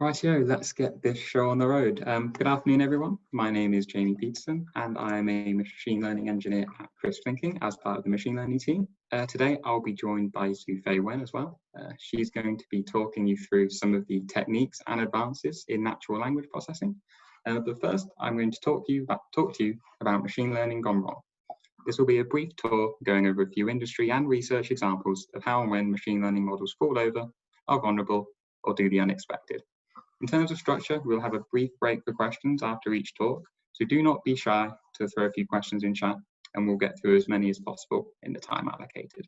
Rightio, let's get this show on the road. Good afternoon, everyone. My name is Jamie Peterson, and I am a machine learning engineer at Crisp Thinking as part of the machine learning team. Today, I'll be joined by Zhu-Fei Wen as well. She's going to be talking you through some of the techniques and advances in natural language processing. But first, I'm going to talk to you about machine learning gone wrong. This will be a brief tour going over a few industry and research examples of how and when machine learning models fall over, are vulnerable, or do the unexpected. In terms of structure, we'll have a brief break for questions after each talk, so do not be shy to throw a few questions in chat, and we'll get through as many as possible in the time allocated.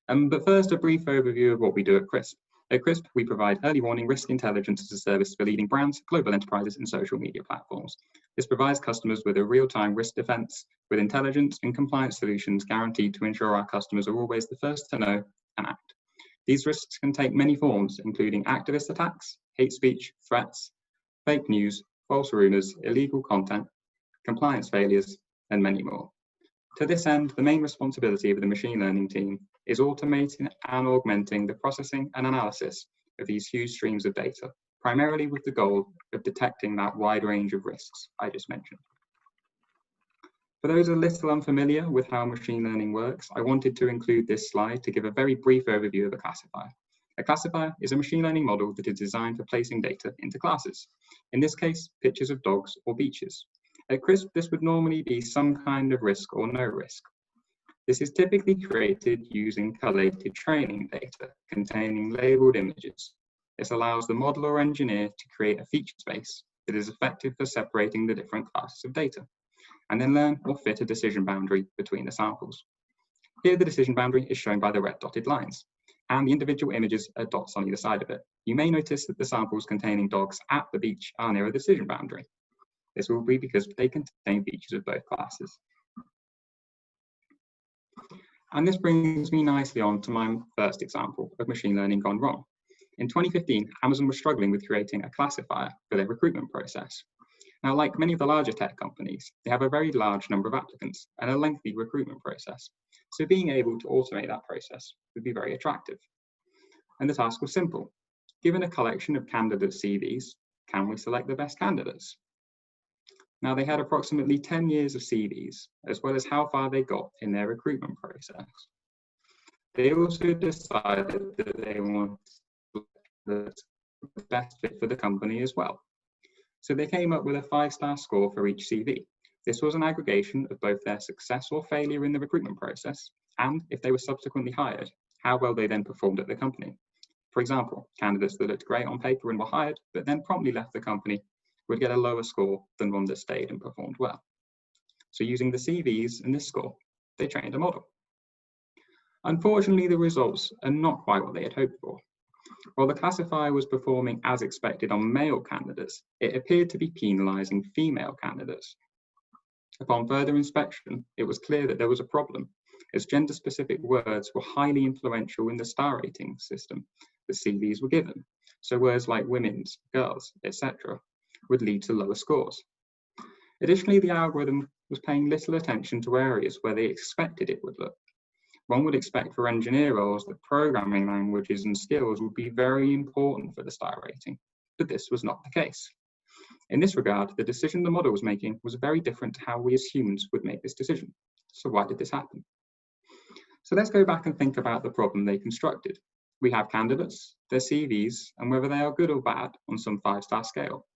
But first, a brief overview of what we do at Crisp. At Crisp, we provide early warning risk intelligence as a service for leading brands, global enterprises, and social media platforms. This provides customers with a real-time risk defense with intelligence and compliance solutions guaranteed to ensure our customers are always the first to know and act. These risks can take many forms, including activist attacks, hate speech, threats, fake news, false rumors, illegal content, compliance failures, and many more. To this end, the main responsibility of the machine learning team is automating and augmenting the processing and analysis of these huge streams of data, primarily with the goal of detecting that wide range of risks I just mentioned. For those a little unfamiliar with how machine learning works, I wanted to include this slide to give a very brief overview of a classifier. A classifier is a machine learning model that is designed for placing data into classes. In this case, pictures of dogs or beaches. At Crisp, this would normally be some kind of risk or no risk. This is typically created using collated training data containing labeled images. This allows the model or engineer to create a feature space that is effective for separating the different classes of data, and then learn or fit a decision boundary between the samples. Here, the decision boundary is shown by the red dotted lines, and the individual images are dots on either side of it. You may notice that the samples containing dogs at the beach are near the decision boundary. This will be because they contain features of both classes. And this brings me nicely on to my first example of machine learning gone wrong. In 2015, Amazon was struggling with creating a classifier for their recruitment process. Now, like many of the larger tech companies, they have a very large number of applicants and a lengthy recruitment process. So being able to automate that process would be very attractive. And the task was simple. Given a collection of candidate CVs, can we select the best candidates? Now, they had approximately 10 years of CVs, as well as how far they got in their recruitment process. They also decided that they wanted the best fit for the company as well. So they came up with a 5-star score for each CV. This was an aggregation of both their success or failure in the recruitment process, and if they were subsequently hired, how well they then performed at the company. For example, candidates that looked great on paper and were hired, but then promptly left the company would get a lower score than one that stayed and performed well. So using the CVs and this score, they trained a model. Unfortunately, the results are not quite what they had hoped for. While the classifier was performing as expected on male candidates, it appeared to be penalising female candidates. Upon further inspection, it was clear that there was a problem, as gender-specific words were highly influential in the star rating system the CVs were given. So words like women's, girls, etc. would lead to lower scores. Additionally, the algorithm was paying little attention to areas where they expected it would look. One would expect for engineer roles that programming languages and skills would be very important for the star rating, but this was not the case. In this regard, the decision the model was making was very different to how we as humans would make this decision. So why did this happen? So let's go back and think about the problem they constructed. We have candidates, their CVs, and whether they are good or bad on some 5-star scale.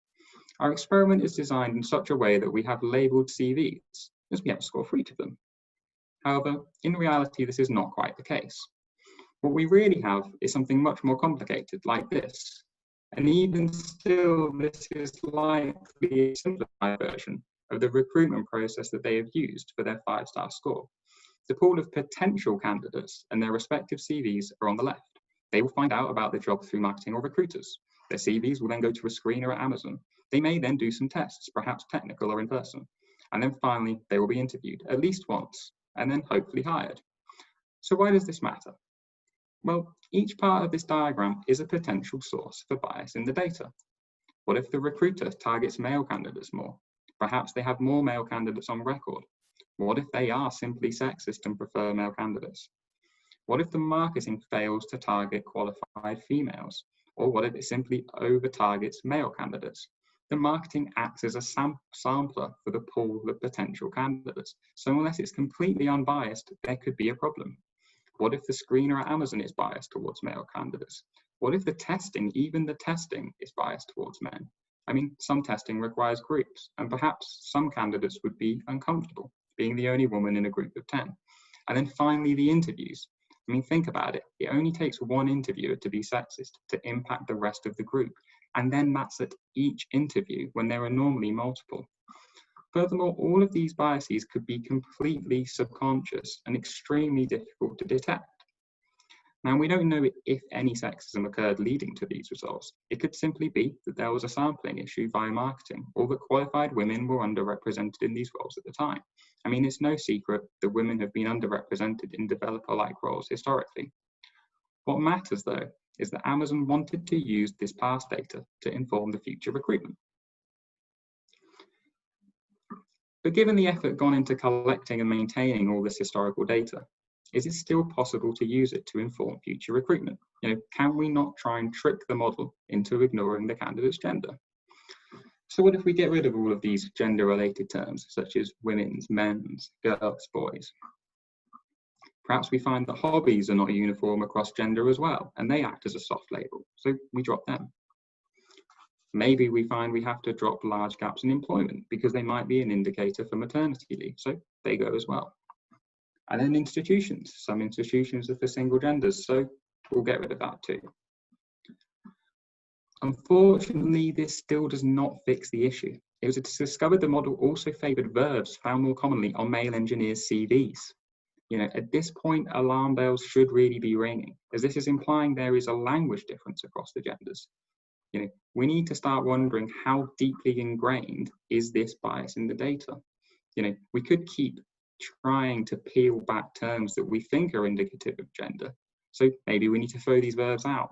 Our experiment is designed in such a way that we have labeled CVs, as we have a score for each of them. However, in reality, this is not quite the case. What we really have is something much more complicated, like this. And even still, this is likely a simplified version of the recruitment process that they have used for their 5-star score. The pool of potential candidates and their respective CVs are on the left. They will find out about the job through marketing or recruiters. Their CVs will then go to a screener at Amazon. They may then do some tests, perhaps technical or in person. And then finally, they will be interviewed at least once, and then hopefully hired. So why does this matter? Well, each part of this diagram is a potential source for bias in the data. What if the recruiter targets male candidates more? Perhaps they have more male candidates on record. What if they are simply sexist and prefer male candidates? What if the marketing fails to target qualified females? Or what if it simply over-targets male candidates? The marketing acts as a sampler for the pool of potential candidates. So unless it's completely unbiased, there could be a problem. What if the screener at Amazon is biased towards male candidates? What if the testing, even the testing, is biased towards men? I mean, some testing requires groups, and perhaps some candidates would be uncomfortable being the only woman in a group of 10. And then finally, the interviews. I mean, think about it. It only takes one interviewer to be sexist to impact the rest of the group. And then that's at each interview when there are normally multiple. Furthermore, all of these biases could be completely subconscious and extremely difficult to detect. Now, we don't know if any sexism occurred leading to these results. It could simply be that there was a sampling issue via marketing, or that qualified women were underrepresented in these roles at the time. I mean, it's no secret that women have been underrepresented in developer-like roles historically. What matters, though, is that Amazon wanted to use this past data to inform the future recruitment. But given the effort gone into collecting and maintaining all this historical data, is it still possible to use it to inform future recruitment? Can we not try and trick the model into ignoring the candidate's gender? So what if we get rid of all of these gender-related terms, such as women's, men's, girls, boys? Perhaps we find that hobbies are not uniform across gender as well, and they act as a soft label, so we drop them. Maybe we find we have to drop large gaps in employment because they might be an indicator for maternity leave, so they go as well. And then institutions. Some institutions are for single genders, so we'll get rid of that too. Unfortunately, this still does not fix the issue. It was discovered the model also favoured verbs found more commonly on male engineers' CVs. At this point, alarm bells should really be ringing, as this is implying there is a language difference across the genders. We need to start wondering how deeply ingrained is this bias in the data. We could keep trying to peel back terms that we think are indicative of gender. So maybe we need to throw these verbs out.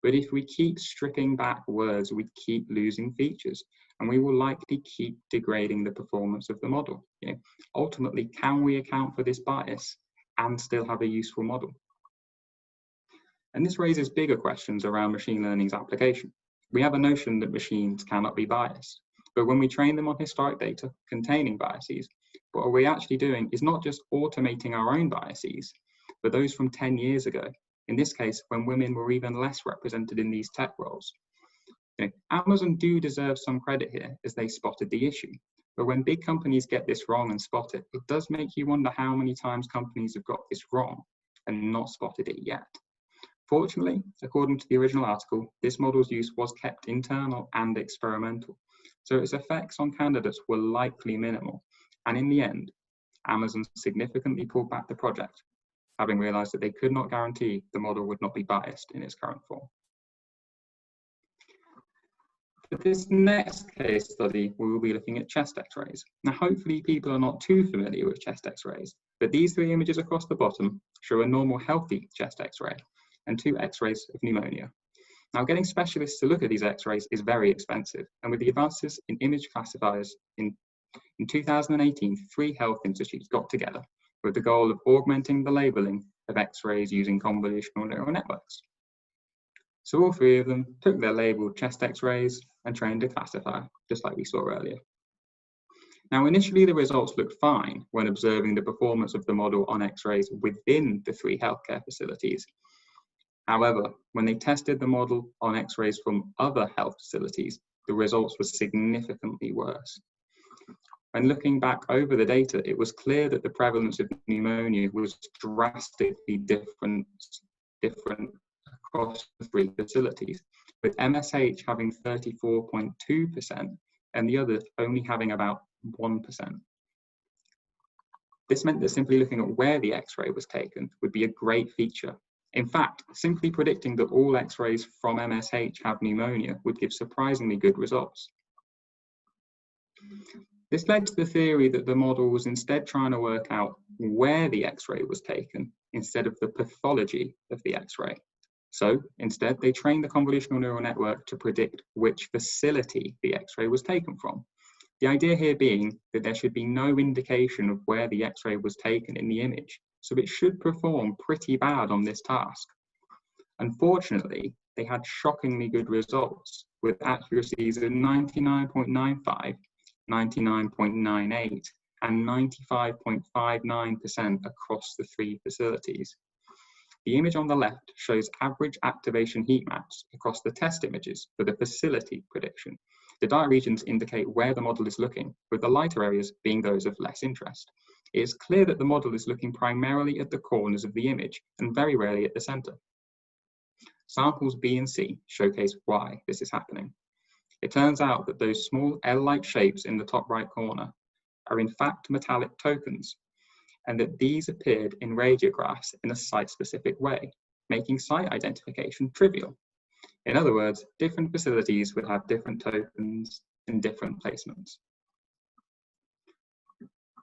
But if we keep stripping back words, we keep losing features, and we will likely keep degrading the performance of the model. Ultimately, can we account for this bias and still have a useful model? And this raises bigger questions around machine learning's application. We have a notion that machines cannot be biased, but when we train them on historic data containing biases, what we're actually doing is not just automating our own biases, but those from 10 years ago, in this case, when women were even less represented in these tech roles. Amazon do deserve some credit here as they spotted the issue, but when big companies get this wrong and spot it, it does make you wonder how many times companies have got this wrong and not spotted it yet. Fortunately, according to the original article, this model's use was kept internal and experimental, so its effects on candidates were likely minimal. And in the end, Amazon significantly pulled back the project, having realized that they could not guarantee the model would not be biased in its current form. For this next case study, we will be looking at chest x-rays. Now, hopefully people are not too familiar with chest x-rays, but these three images across the bottom show a normal healthy chest x-ray and two x-rays of pneumonia. Now, getting specialists to look at these x-rays is very expensive, and with the advances in image classifiers in 2018, 3 health institutes got together with the goal of augmenting the labeling of x-rays using convolutional neural networks. So all 3 of them took their labeled chest x-rays and trained a classifier, just like we saw earlier. Now, initially the results looked fine when observing the performance of the model on x-rays within the 3 healthcare facilities. However, when they tested the model on x-rays from other health facilities, the results were significantly worse. When looking back over the data, it was clear that the prevalence of pneumonia was drastically different across the 3 facilities, with MSH having 34.2% and the others only having about 1%. This meant that simply looking at where the x-ray was taken would be a great feature. In fact, simply predicting that all x-rays from MSH have pneumonia would give surprisingly good results. This led to the theory that the model was instead trying to work out where the x-ray was taken instead of the pathology of the x-ray. So instead, they trained the convolutional neural network to predict which facility the x-ray was taken from. The idea here being that there should be no indication of where the x-ray was taken in the image, so it should perform pretty bad on this task. Unfortunately, they had shockingly good results with accuracies of 99.95, 99.98, and 95.59% across the 3 facilities. The image on the left shows average activation heat maps across the test images for the facility prediction. The dark regions indicate where the model is looking, with the lighter areas being those of less interest. It is clear that the model is looking primarily at the corners of the image and very rarely at the center. Samples B and C showcase why this is happening. It turns out that those small L-like shapes in the top right corner are in fact metallic tokens, and that these appeared in radiographs in a site-specific way, making site identification trivial. In other words, different facilities would have different tokens in different placements.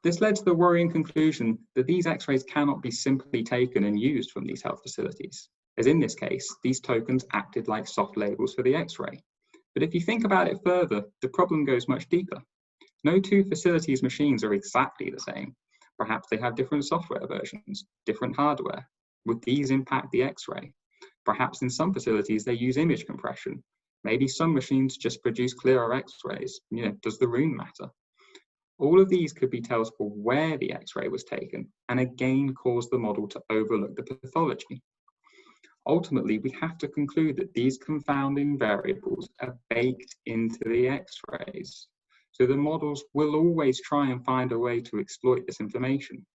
This led to the worrying conclusion that these X-rays cannot be simply taken and used from these health facilities, as in this case, these tokens acted like soft labels for the X-ray. But if you think about it further, the problem goes much deeper. No 2 facilities' machines are exactly the same. Perhaps they have different software versions, different hardware. Would these impact the X-ray? Perhaps in some facilities they use image compression. Maybe some machines just produce clearer X-rays. Does the room matter? All of these could be tells for where the X-ray was taken, and again cause the model to overlook the pathology. Ultimately, we have to conclude that these confounding variables are baked into the X-rays. So the models will always try and find a way to exploit this information.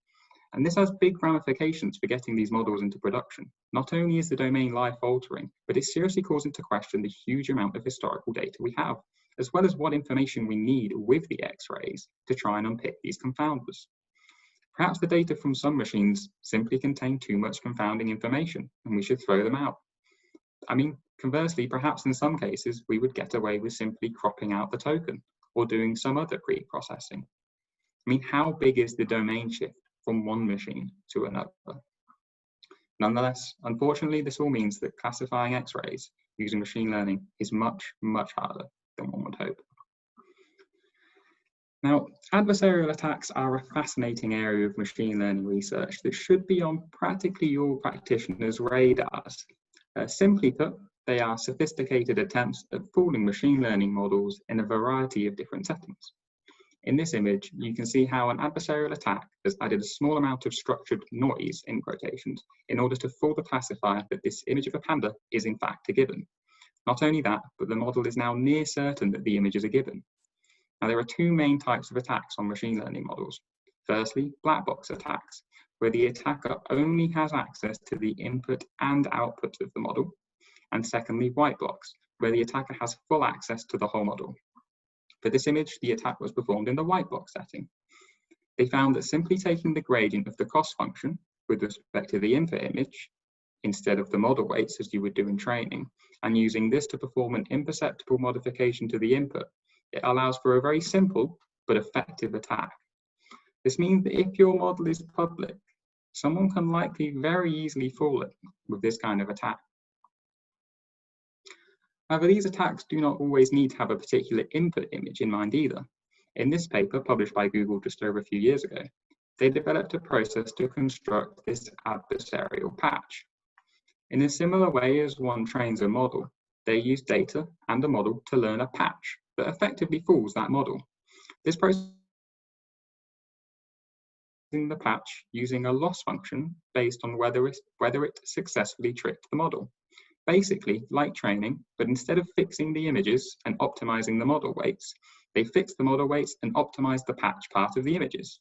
And this has big ramifications for getting these models into production. Not only is the domain life-altering, but it's seriously causing to question the huge amount of historical data we have, as well as what information we need with the X-rays to try and unpick these confounders. Perhaps the data from some machines simply contain too much confounding information, and we should throw them out. Conversely, perhaps in some cases, we would get away with simply cropping out the token, or doing some other pre-processing. How big is the domain shift from one machine to another? Nonetheless, unfortunately, this all means that classifying X-rays using machine learning is much, much harder than one would hope. Now, adversarial attacks are a fascinating area of machine learning research that should be on practically all practitioners' radars. Simply put, they are sophisticated attempts at fooling machine learning models in a variety of different settings. In this image, you can see how an adversarial attack has added a small amount of structured noise, in quotations, in order to fool the classifier that this image of a panda is in fact a gibbon. Not only that, but the model is now near certain that the image is a gibbon. Now, there are 2 main types of attacks on machine learning models. Firstly, black box attacks, where the attacker only has access to the input and output of the model. And secondly, white box, where the attacker has full access to the whole model. For this image, the attack was performed in the white box setting. They found that simply taking the gradient of the cost function with respect to the input image, instead of the model weights as you would do in training, and using this to perform an imperceptible modification to the input, it allows for a very simple but effective attack. This means that if your model is public, someone can likely very easily fool it with this kind of attack. However, these attacks do not always need to have a particular input image in mind either. In this paper, published by Google just over a few years ago, they developed a process to construct this adversarial patch. In a similar way as one trains a model, they use data and a model to learn a patch that effectively fools that model. This process in the patch using a loss function based on whether it successfully tricked the model. Basically, like training, but instead of fixing the images and optimizing the model weights, they fix the model weights and optimize the patch part of the images.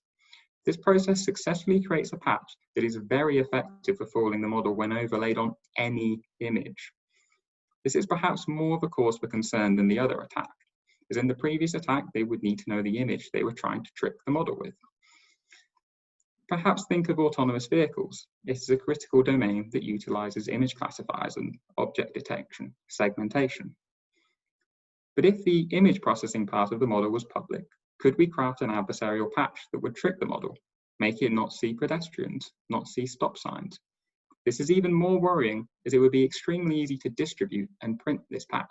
This process successfully creates a patch that is very effective for fooling the model when overlaid on any image. This is perhaps more of a cause for concern than the other attack, as in the previous attack, they would need to know the image they were trying to trick the model with. Perhaps think of autonomous vehicles. It is a critical domain that utilizes image classifiers and object detection, segmentation. But if the image processing part of the model was public, could we craft an adversarial patch that would trick the model, make it not see pedestrians, not see stop signs? This is even more worrying, as it would be extremely easy to distribute and print this patch.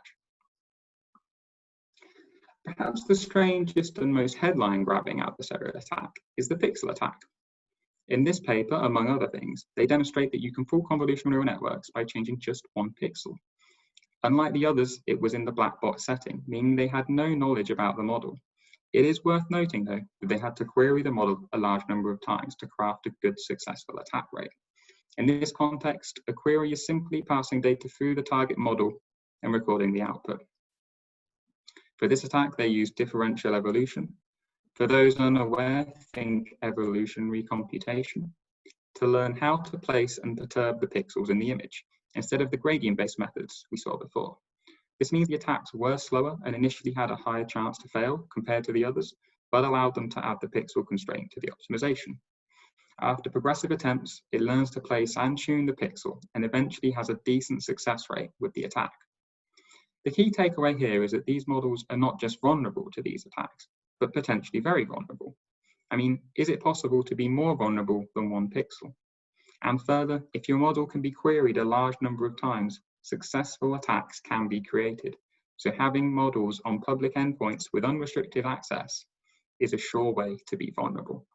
Perhaps the strangest and most headline-grabbing adversarial attack is the pixel attack. In this paper, among other things, they demonstrate that you can fool convolutional neural networks by changing just one pixel. Unlike the others, it was in the black box setting, meaning they had no knowledge about the model. It is worth noting, though, that they had to query the model a large number of times to craft a good successful attack rate. In this context, a query is simply passing data through the target model and recording the output. For this attack, they used differential evolution. For those unaware, think evolutionary computation, to learn how to place and perturb the pixels in the image, instead of the gradient-based methods we saw before. This means the attacks were slower and initially had a higher chance to fail compared to the others, but allowed them to add the pixel constraint to the optimization. After progressive attempts, it learns to place and tune the pixel and eventually has a decent success rate with the attack. The key takeaway here is that these models are not just vulnerable to these attacks, but potentially very vulnerable. I mean, is it possible to be more vulnerable than one pixel? And further, if your model can be queried a large number of times, successful attacks can be created. So having models on public endpoints with unrestricted access is a sure way to be vulnerable.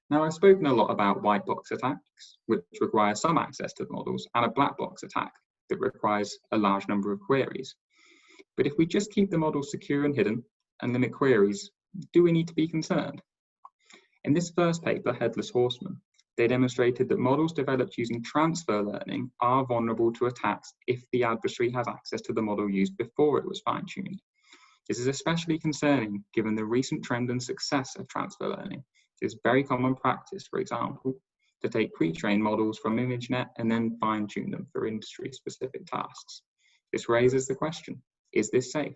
Now, I've spoken a lot about white box attacks, which require some access to the models, and a black box attack that requires a large number of queries. But if we just keep the models secure and hidden and limit queries, do we need to be concerned? In this first paper, Headless Horseman, they demonstrated that models developed using transfer learning are vulnerable to attacks if the adversary has access to the model used before it was fine-tuned. This is especially concerning given the recent trend and success of transfer learning. It is very common practice, for example, to take pre-trained models from ImageNet and then fine-tune them for industry-specific tasks. This raises the question, is this safe?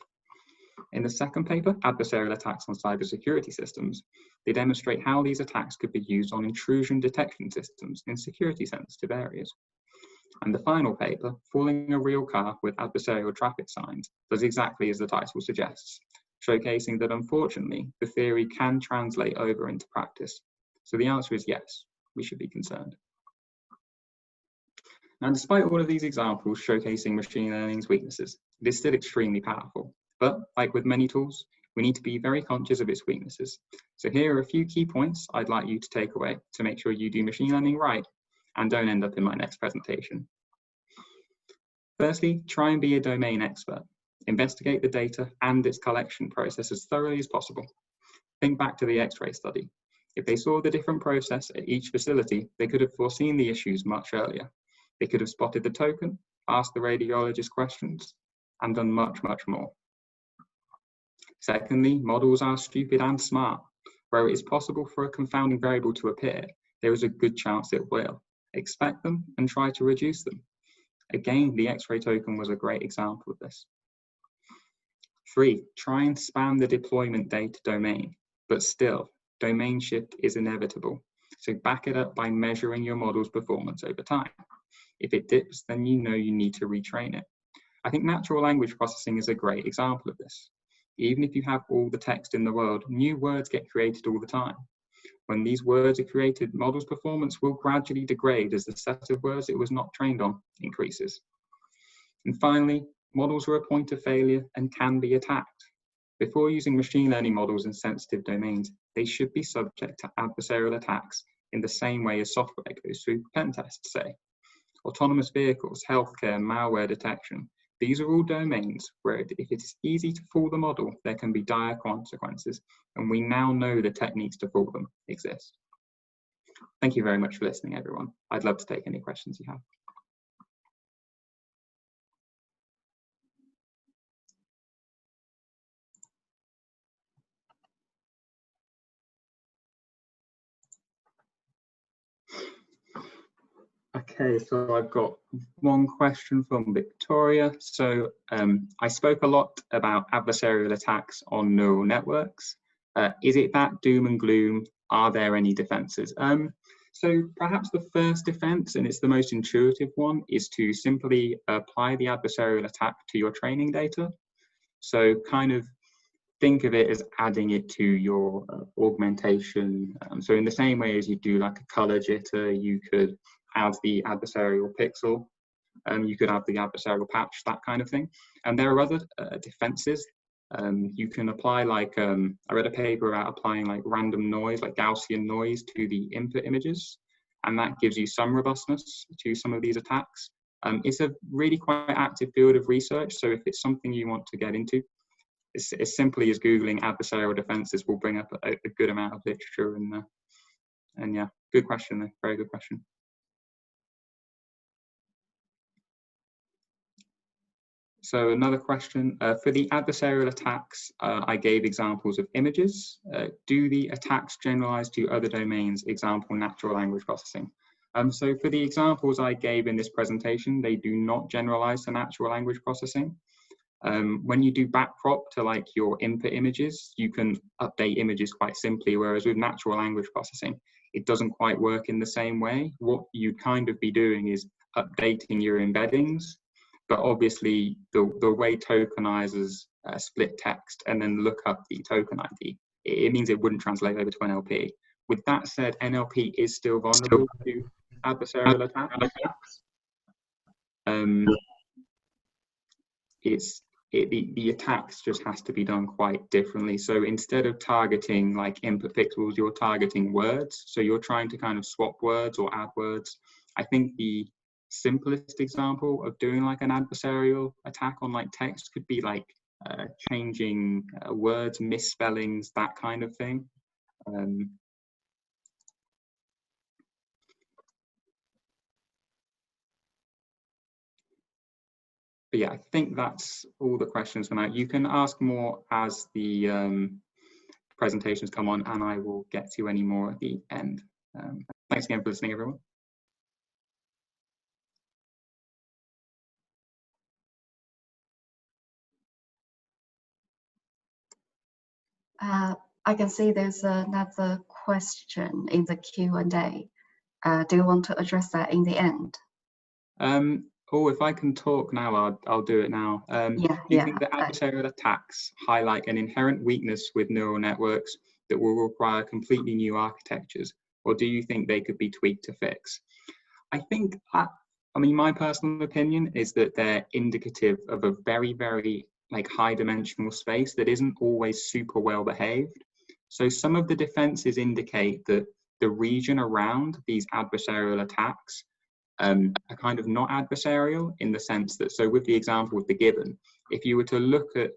In the second paper, Adversarial Attacks on Cybersecurity Systems, they demonstrate how these attacks could be used on intrusion detection systems in security-sensitive areas. And the final paper, Fooling a Real Car with Adversarial Traffic Signs, does exactly as the title suggests, showcasing that unfortunately, the theory can translate over into practice. So the answer is yes, we should be concerned. Now, despite all of these examples showcasing machine learning's weaknesses, it is still extremely powerful. But like with many tools, we need to be very conscious of its weaknesses. So here are a few key points I'd like you to take away to make sure you do machine learning right and don't end up in my next presentation. Firstly, try and be a domain expert. Investigate the data and its collection process as thoroughly as possible. Think back to the X-ray study. If they saw the different process at each facility, they could have foreseen the issues much earlier. They could have spotted the token, asked the radiologist questions, and done much, much more. Secondly, models are stupid and smart. Where it is possible for a confounding variable to appear, there is a good chance it will. Expect them and try to reduce them. Again, the X-ray token was a great example of this. 3, try and span the deployment data domain, but still, domain shift is inevitable. So back it up by measuring your model's performance over time. If it dips, then you know you need to retrain it. I think natural language processing is a great example of this. Even if you have all the text in the world, new words get created all the time. When these words are created, models' performance will gradually degrade as the set of words it was not trained on increases. And finally, models are a point of failure and can be attacked. Before using machine learning models in sensitive domains, they should be subject to adversarial attacks in the same way as software goes through pen tests, say. Autonomous vehicles, healthcare, malware detection. These are all domains where if it is easy to fool the model, there can be dire consequences, and we now know the techniques to fool them exist. Thank you very much for listening, everyone. I'd love to take any questions you have. Okay, so I've got one question from Victoria. So I spoke a lot about adversarial attacks on neural networks. Is it that doom and gloom? Are there any defenses? So perhaps the first defense, and it's the most intuitive one, is to simply apply the adversarial attack to your training data. So kind of think of it as adding it to your augmentation. So in the same way as you do like a color jitter, you could add the adversarial pixel, you could add the adversarial patch, that kind of thing. And there are other defenses. You can apply like, I read a paper about applying like random noise, like Gaussian noise to the input images. And that gives you some robustness to some of these attacks. It's a really quite active field of research, so if it's something you want to get into, it's as simply as Googling adversarial defenses will bring up a good amount of literature. And yeah, good question, very good question. So another question, for the adversarial attacks, I gave examples of images. Do the attacks generalize to other domains, example, natural language processing? So for the examples I gave in this presentation, they do not generalize to natural language processing. When you do backprop to like your input images, you can update images quite simply, whereas with natural language processing, it doesn't quite work in the same way. What you'd kind of be doing is updating your embeddings, but obviously the way tokenizers split text and then look up the token ID, it means it wouldn't translate over to NLP. With that said, NLP is still vulnerable to adversarial attacks. The attacks just has to be done quite differently. So instead of targeting like input pixels, you're targeting words. So you're trying to kind of swap words or add words. I think the simplest example of doing like an adversarial attack on like text could be like changing words, misspellings, that kind of thing. But yeah, I think that's all the questions for now. You can ask more as the presentations come on, and I will get to any more at the end. Thanks again for listening, everyone. I can see there's another question in the Q&A. Do you want to address that in the end? Oh, if I can talk now, I'll do it now. Do you think that adversarial attacks highlight an inherent weakness with neural networks that will require completely new architectures, or do you think they could be tweaked to fix? I think, I mean, my personal opinion is that they're indicative of a very, very like high dimensional space that isn't always super well behaved. So some of the defenses indicate that the region around these adversarial attacks are kind of not adversarial in the sense that, so with the example with the gibbon, if you were to look at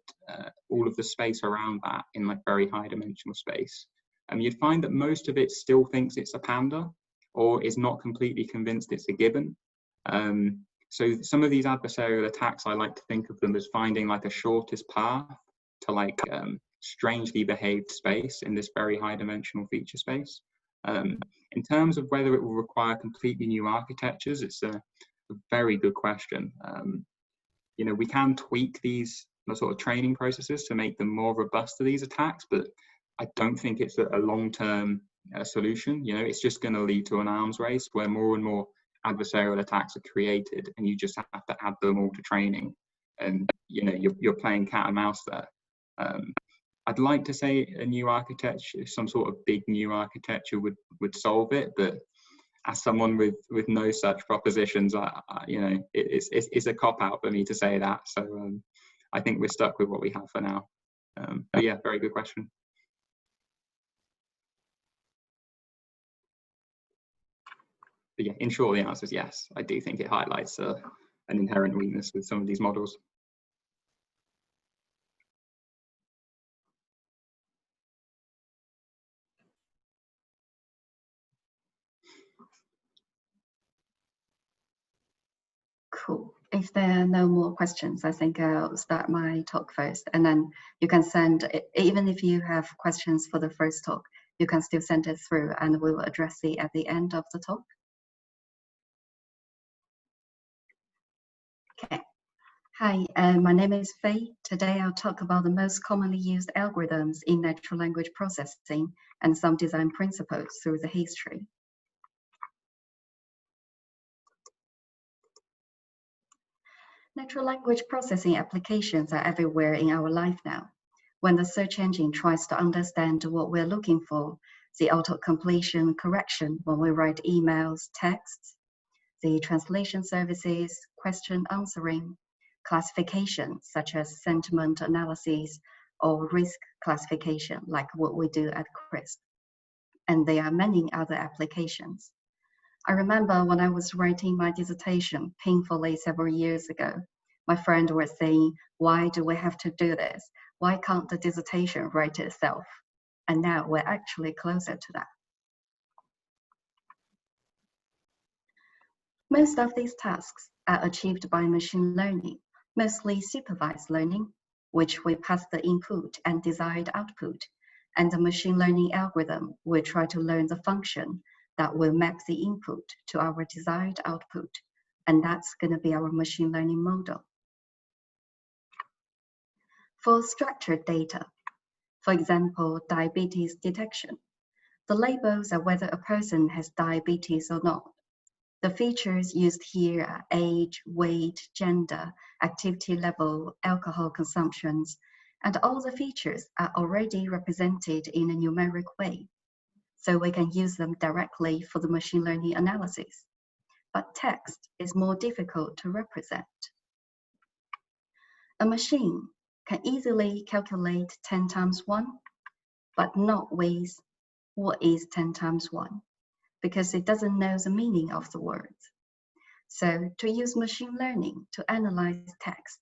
all of the space around that in like very high dimensional space, you'd find that most of it still thinks it's a panda or is not completely convinced it's a gibbon. So some of these adversarial attacks, I like to think of them as finding like a shortest path to like strangely behaved space in this very high dimensional feature space. In terms of whether it will require completely new architectures, it's a very good question. You know, we can tweak these sort of training processes to make them more robust to these attacks, but I don't think it's a long-term solution. You know, it's just going to lead to an arms race where more and more adversarial attacks are created, and you just have to add them all to training, and you know you're playing cat and mouse there. I'd like to say a new architecture, some sort of big new architecture would solve it, but as someone with no such propositions, you know, it's a cop-out for me to say that. So I think we're stuck with what we have for now. But yeah, very good question. But yeah, in short, the answer is yes. I do think it highlights an inherent weakness with some of these models. Cool. If there are no more questions, I think I'll start my talk first, and then you can send, even if you have questions for the first talk, you can still send it through and we will address it at the end of the talk. Okay. Hi, my name is Faye. Today I'll talk about the most commonly used algorithms in natural language processing and some design principles through the history. Natural language processing applications are everywhere in our life now. When the search engine tries to understand what we're looking for, the auto-completion correction when we write emails, texts, the translation services, question answering, classification such as sentiment analysis or risk classification like what we do at CRISP. And there are many other applications. I remember when I was writing my dissertation painfully several years ago, my friend was saying, why do we have to do this? Why can't the dissertation write itself? And now we're actually closer to that. Most of these tasks are achieved by machine learning, mostly supervised learning, which we pass the input and desired output, and the machine learning algorithm will try to learn the function that will map the input to our desired output, and that's going to be our machine learning model. For structured data, for example, diabetes detection, the labels are whether a person has diabetes or not. The features used here are age, weight, gender, activity level, alcohol consumptions, and all the features are already represented in a numeric way, so we can use them directly for the machine learning analysis. But text is more difficult to represent. A machine can easily calculate 10 times 1, but not with what is 10 times 1, because it doesn't know the meaning of the words. So to use machine learning to analyze text,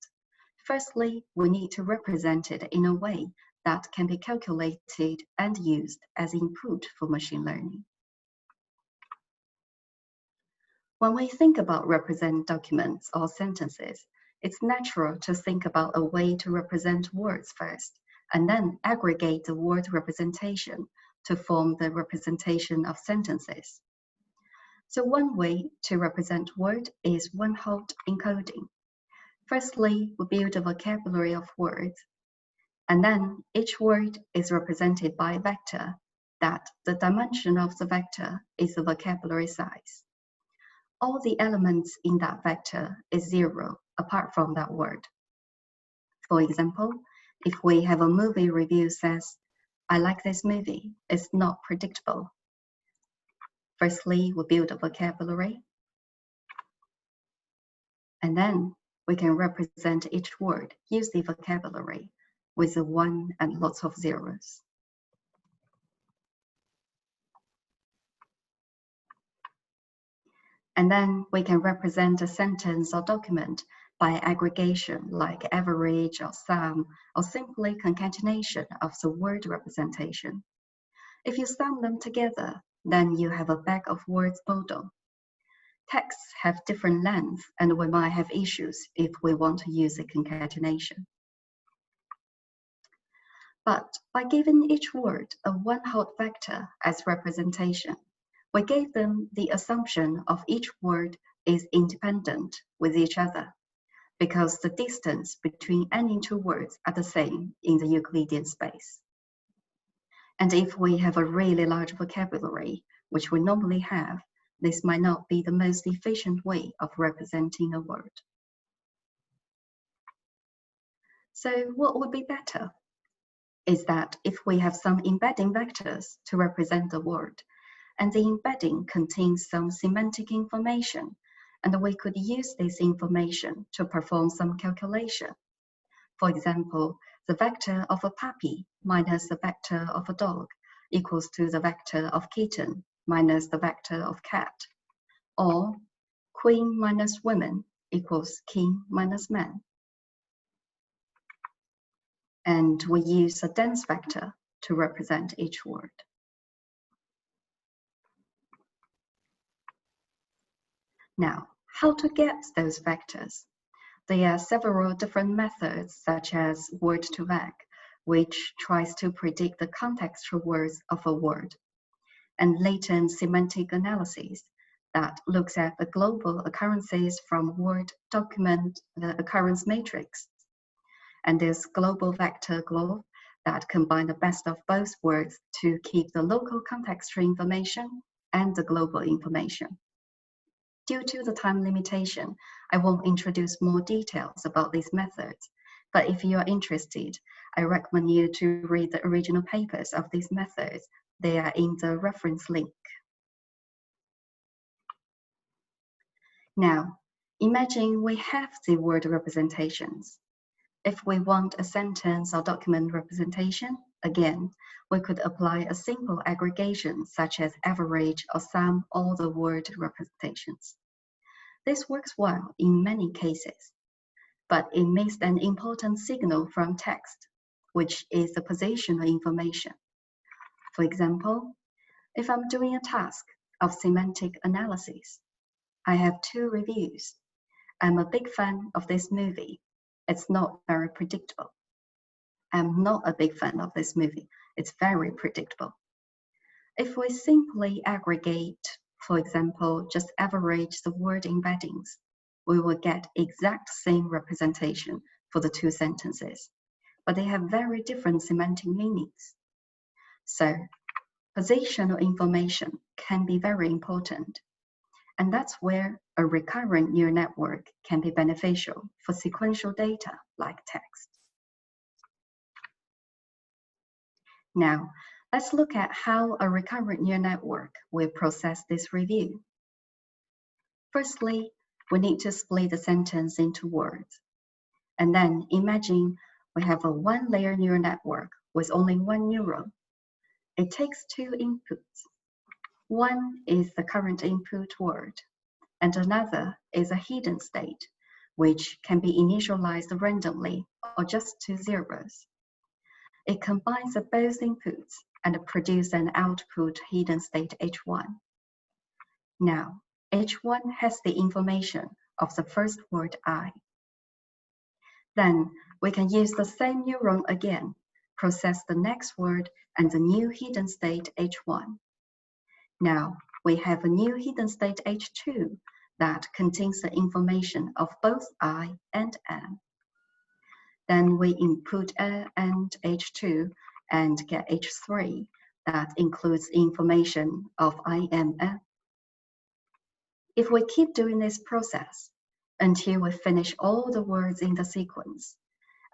firstly, we need to represent it in a way that can be calculated and used as input for machine learning. When we think about represent documents or sentences, it's natural to think about a way to represent words first, and then aggregate the word representation to form the representation of sentences. So one way to represent word is one-hot encoding. Firstly, we build a vocabulary of words, and then each word is represented by a vector that the dimension of the vector is the vocabulary size. All the elements in that vector is 0 apart from that word. For example, if we have a movie review says, I like this movie, it's not predictable. Firstly, we build a vocabulary, and then we can represent each word, use the vocabulary with a 1 and lots of zeros. And then we can represent a sentence or document by aggregation, like average or sum, or simply concatenation of the word representation. If you sum them together, then you have a bag of words model. Texts have different lengths, and we might have issues if we want to use a concatenation. But by giving each word a one-hot vector as representation, we gave them the assumption of each word is independent with each other, because the distance between any two words are the same in the Euclidean space. And if we have a really large vocabulary, which we normally have, this might not be the most efficient way of representing a word. So what would be better is that if we have some embedding vectors to represent the word, and the embedding contains some semantic information, and we could use this information to perform some calculation. For example, the vector of a puppy minus the vector of a dog equals to the vector of kitten minus the vector of cat, or queen minus women equals king minus man. And we use a dense vector to represent each word. Now, how to get those vectors? There are several different methods, such as word2vec, which tries to predict the contextual words of a word, and latent semantic analysis that looks at the global occurrences from word document the occurrence matrix. And there's global vector glob that combine the best of both words to keep the local contextual information and the global information. Due to the time limitation, I won't introduce more details about these methods, but if you are interested, I recommend you to read the original papers of these methods. They are in the reference link. Now, imagine we have the word representations. If we want a sentence or document representation, Again, we could apply a simple aggregation such as average or sum all the word representations. This works well in many cases, but it missed an important signal from text, which is the positional information. For example, if I'm doing a task of semantic analysis, I have 2 reviews. I'm a big fan of this movie. It's not very predictable. I'm not a big fan of this movie. It's very predictable. If we simply aggregate, for example, just average the word embeddings, we will get exact same representation for the 2 sentences, but they have very different semantic meanings. So, positional information can be very important, and that's where a recurrent neural network can be beneficial for sequential data like text. Now, let's look at how a recurrent neural network will process this review. Firstly, we need to split the sentence into words. And then imagine we have a 1-layer neural network with only 1 neuron. It takes 2 inputs. One is the current input word, and another is a hidden state, which can be initialized randomly or just 2 zeros. It combines both inputs and produces an output hidden state H1. Now, H1 has the information of the first word I. Then we can use the same neuron again, process the next word and the new hidden state H1. Now we have a new hidden state H2 that contains the information of both I and M. Then we input A and H2 and get H3 that includes information of I and M. If we keep doing this process until we finish all the words in the sequence,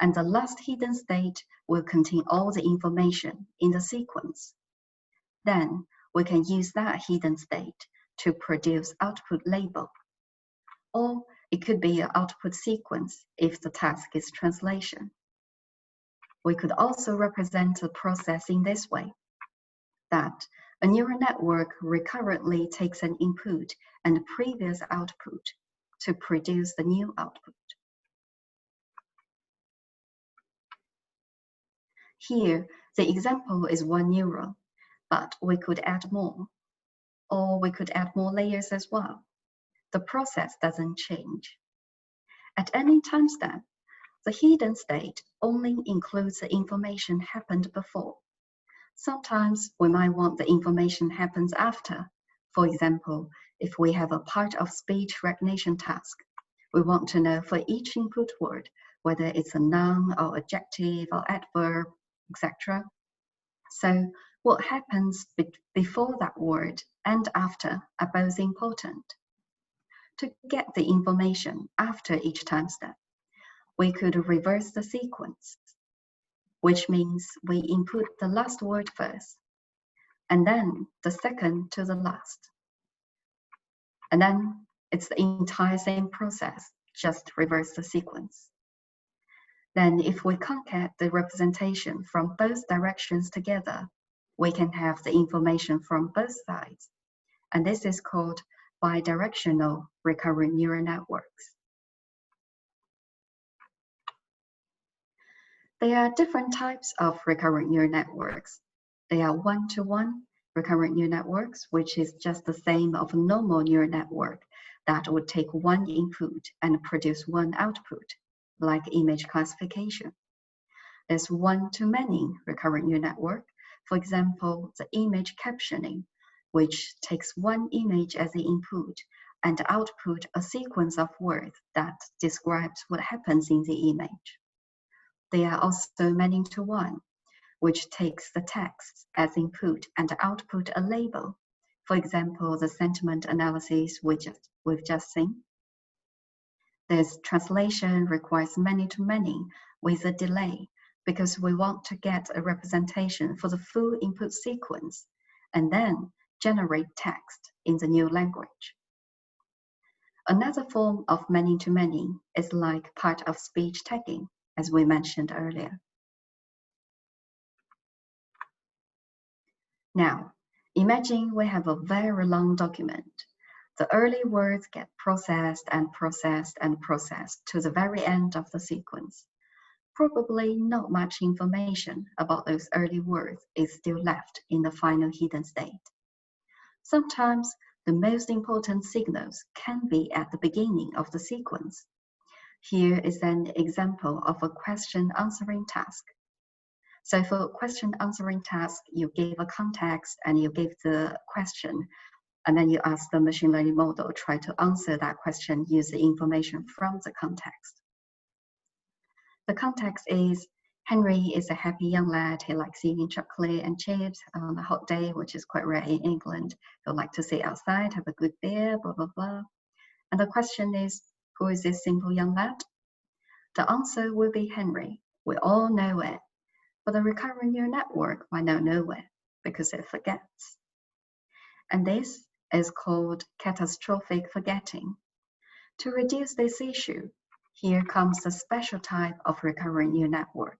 and the last hidden state will contain all the information in the sequence, then we can use that hidden state to produce output label. Or it could be an output sequence if the task is translation. We could also represent the process in this way, that a neural network recurrently takes an input and a previous output to produce the new output. Here, the example is 1 neuron, but we could add more, or we could add more layers as well. The process doesn't change. At any timestamp, the hidden state only includes the information happened before. Sometimes we might want the information happens after. For example, if we have a part of speech recognition task, we want to know for each input word, whether it's a noun or adjective or adverb, etc. So what happens before that word and after are both important. To get the information after each timestamp, we could reverse the sequence, which means we input the last word first, and then the second to the last. And then it's the entire same process, just reverse the sequence. Then if we concat the representation from both directions together, we can have the information from both sides. And this is called bidirectional recurrent neural networks. There are different types of recurrent neural networks. They are one-to-one recurrent neural networks, which is just the same of a normal neural network that would take 1 input and produce 1 output, like image classification. There's one-to-many recurrent neural network, for example, the image captioning, which takes 1 image as the input and output a sequence of words that describes what happens in the image. They are also many-to-one, which takes the text as input and output a label. For example, the sentiment analysis we've just seen. This translation requires many-to-many with a delay because we want to get a representation for the full input sequence and then generate text in the new language. Another form of many-to-many is like part of speech tagging, as we mentioned earlier. Now, imagine we have a very long document. The early words get processed and processed and processed to the very end of the sequence. Probably not much information about those early words is still left in the final hidden state. Sometimes the most important signals can be at the beginning of the sequence. Here is an example of a question answering task. So for a question answering task, you give a context and you give the question, and then you ask the machine learning model try to answer that question using information from the context. The context is Henry is a happy young lad. He likes eating chocolate and chips on a hot day, which is quite rare in England. He'll like to sit outside, have a good beer, blah, blah, blah. And the question is, who is this simple young lad? The answer will be Henry. We all know it. But the recurrent neural network might not know it because it forgets. And this is called catastrophic forgetting. To reduce this issue, here comes a special type of recurrent neural network,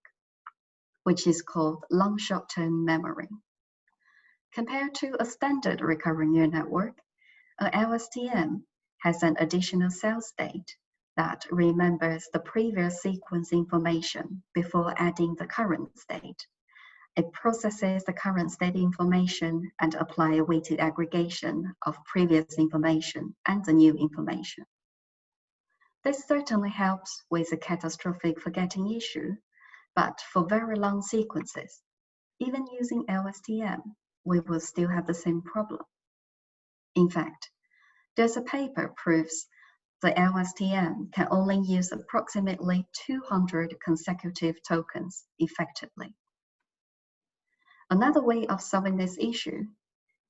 which is called long short-term memory. Compared to a standard recurrent neural network, an LSTM has an additional cell state that remembers the previous sequence information before adding the current state. It processes the current state information and applies a weighted aggregation of previous information and the new information. This certainly helps with the catastrophic forgetting issue, but for very long sequences, even using LSTM, we will still have the same problem. In fact, there's a paper proves the LSTM can only use approximately 200 consecutive tokens effectively. Another way of solving this issue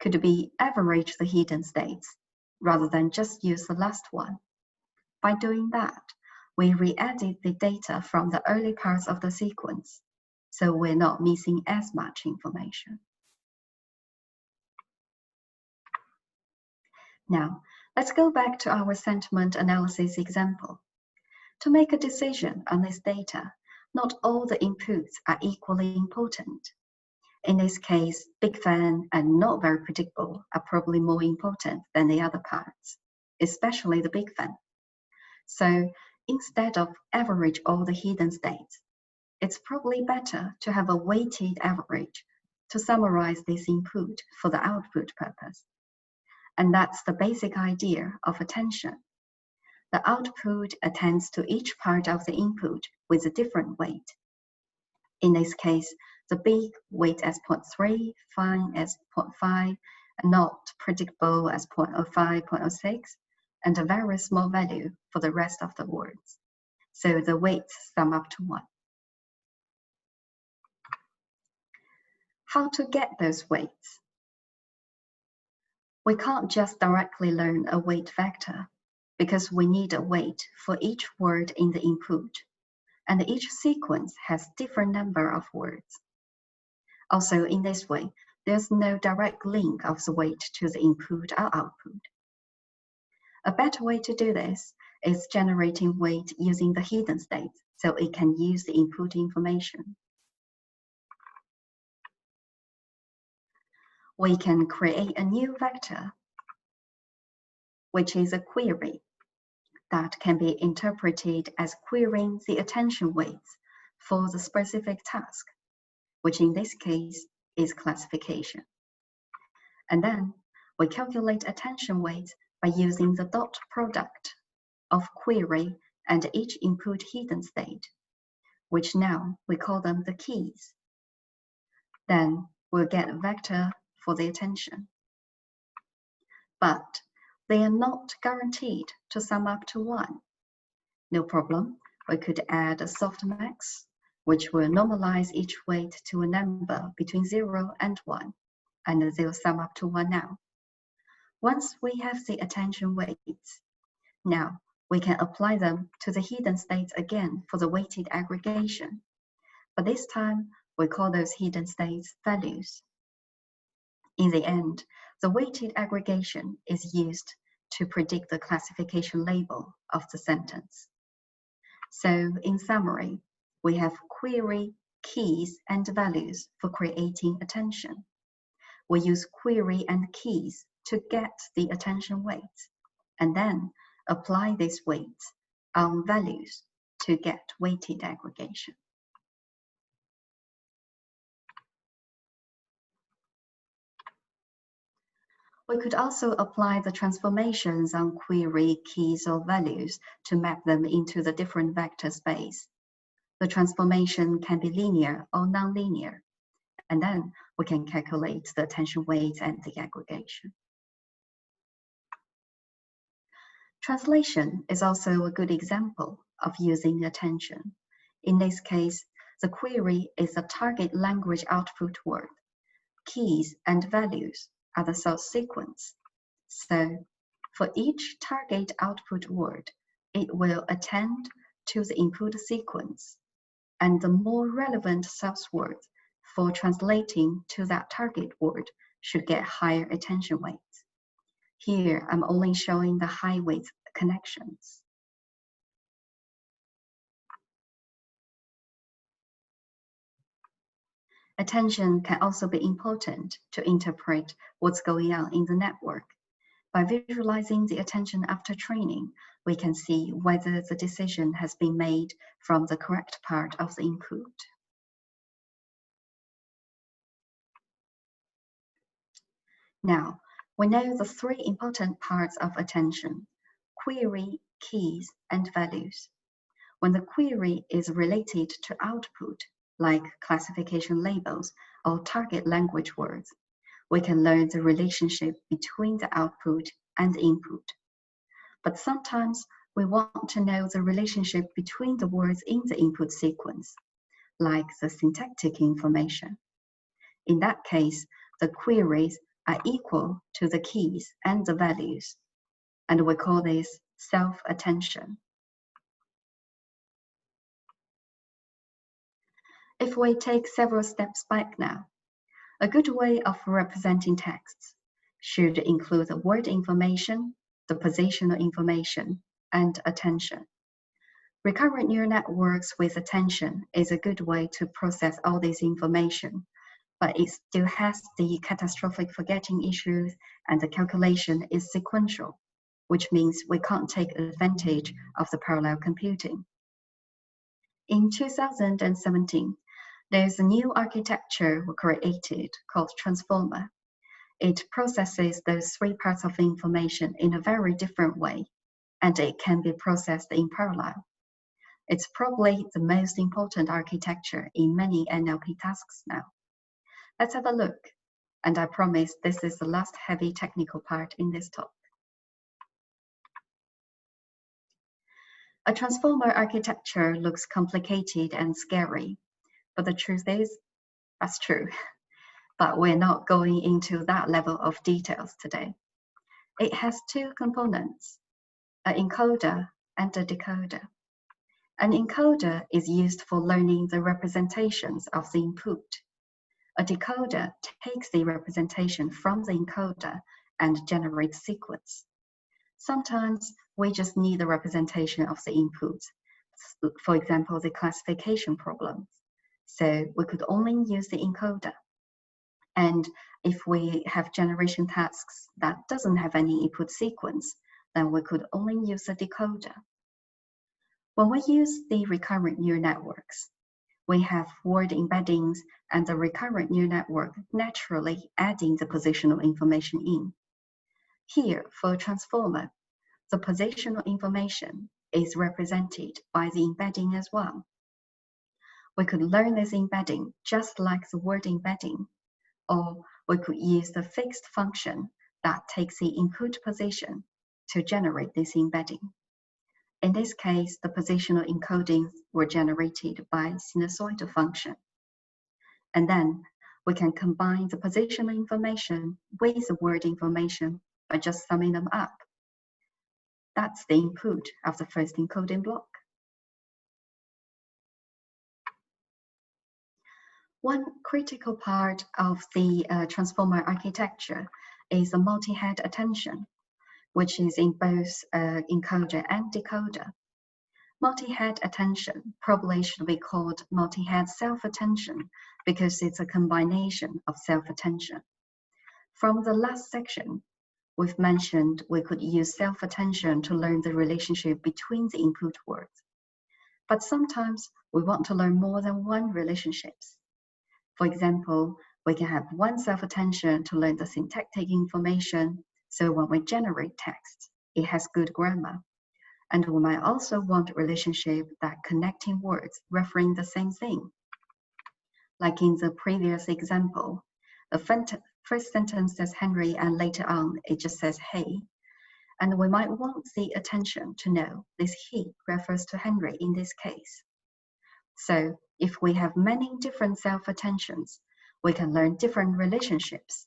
could be average the hidden states rather than just use the last one. By doing that, we re-added the data from the early parts of the sequence, so we're not missing as much information. Now, let's go back to our sentiment analysis example. To make a decision on this data, not all the inputs are equally important. In this case, big fan and not very predictable are probably more important than the other parts, especially the big fan. So instead of average all the hidden states, it's probably better to have a weighted average to summarize this input for the output purpose. And that's the basic idea of attention. The output attends to each part of the input with a different weight. In this case, the big weight as 0.3, fine as 0.5, not predictable as 0.05, 0.06, and a very small value for the rest of the words. So the weights sum up to 1. How to get those weights? We can't just directly learn a weight vector because we need a weight for each word in the input, and each sequence has different number of words. Also, in this way, there's no direct link of the weight to the input or output. A better way to do this is generating weight using the hidden state so it can use the input information. We can create a new vector, which is a query that can be interpreted as querying the attention weights for the specific task, which in this case is classification. And then we calculate attention weights by using the dot product of query and each input hidden state, which now we call them the keys. Then we'll get a vector for the attention. But they are not guaranteed to sum up to 1. No problem, we could add a softmax, which will normalize each weight to a number between 0 and 1, and they'll sum up to 1 now. Once we have the attention weights, now we can apply them to the hidden states again for the weighted aggregation. But this time, we call those hidden states values. In the end, the weighted aggregation is used to predict the classification label of the sentence. So in summary, we have query, keys, and values for creating attention. we use query and keys to get the attention weights, and then apply these weights on values to get weighted aggregation. We could also apply the transformations on query, keys, or values to map them into the different vector space. The transformation can be linear or nonlinear, and then we can calculate the attention weights and the aggregation. Translation is also a good example of using attention. In this case, the query is a target language output word. Keys and values are the source sequence. So for each target output word, it will attend to the input sequence, and the more relevant source word for translating to that target word should get higher attention weights. Here, I'm only showing the high weight connections. Attention can also be important to interpret what's going on in the network. By visualizing the attention after training, we can see whether the decision has been made from the correct part of the input. Now, we know the three important parts of attention: query, keys, and values. When the query is related to output, like classification labels or target language words, we can learn the relationship between the output and the input. But sometimes we want to know the relationship between the words in the input sequence, like the syntactic information. In that case, the queries are equal to the keys and the values, and we call this self-attention. If we take several steps back now, a good way of representing texts should include the word information, the positional information, and attention. Recurrent neural networks with attention is a good way to process all this information, but it still has the catastrophic forgetting issues, and the calculation is sequential, which means we can't take advantage of the parallel computing. In 2017, there's a new architecture we created called Transformer. It processes those three parts of the information in a very different way, and it can be processed in parallel. It's probably the most important architecture in many NLP tasks now. Let's have a look, and I promise this is the last heavy technical part in this talk. A transformer architecture looks complicated and scary, but the truth is, that's true. But we're not going into that level of details today. It has two components, an encoder and a decoder. An encoder is used for learning the representations of the input. A decoder takes the representation from the encoder and generates sequence. Sometimes we just need the representation of the input, for example, the classification problems. So we could only use the encoder. And if we have generation tasks that doesn't have any input sequence, then we could only use a decoder. When we use the recurrent neural networks, we have word embeddings and the recurrent neural network naturally adding the positional information in. Here, for a transformer, the positional information is represented by the embedding as well. We could learn this embedding just like the word embedding, or we could use the fixed function that takes the input position to generate this embedding. In this case, the positional encodings were generated by sinusoidal function. And then we can combine the positional information with the word information by just summing them up. That's the input of the first encoding block. One critical part of the transformer architecture is the multi-head attention, which is in both encoder and decoder. Multi-head attention probably should be called multi-head self-attention because it's a combination of self-attention. From the last section, we've mentioned we could use self-attention to learn the relationship between the input words. But sometimes we want to learn more than one relationships. For example, we can have one self-attention to learn the syntactic information, so when we generate text, it has good grammar. And we might also want a relationship that connecting words referring the same thing. Like in the previous example, the first sentence says Henry and later on it just says hey. And we might want the attention to know this he refers to Henry in this case. So if we have many different self-attentions, we can learn different relationships.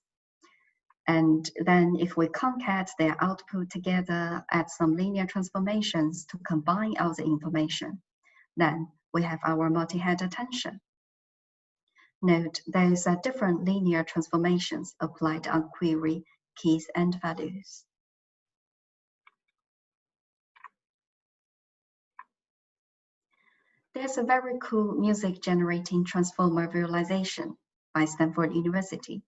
And then if we concat their output together, add some linear transformations to combine all the information, then we have our multi-head attention. Note those are different linear transformations applied on query, keys, and values. There's a very cool music generating transformer visualization by Stanford University.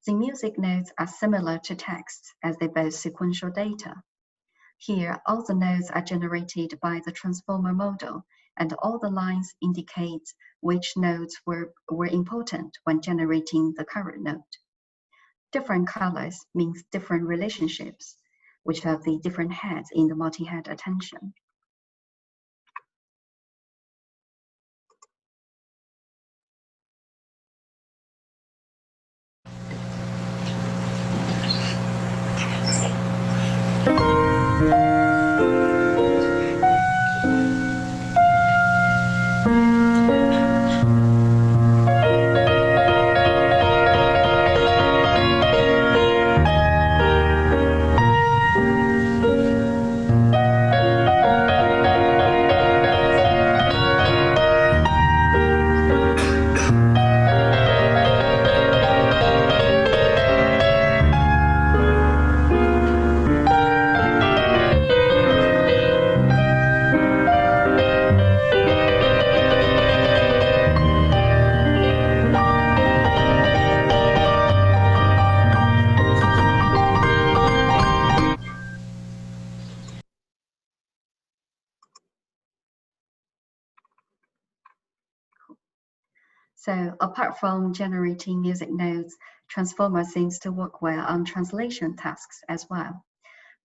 The music notes are similar to text as they both sequential data. Here, all the notes are generated by the transformer model, and all the lines indicate which nodes were important when generating the current node. Different colors means different relationships, which are the different heads in the multi-head attention. So apart from generating music notes, Transformer seems to work well on translation tasks as well.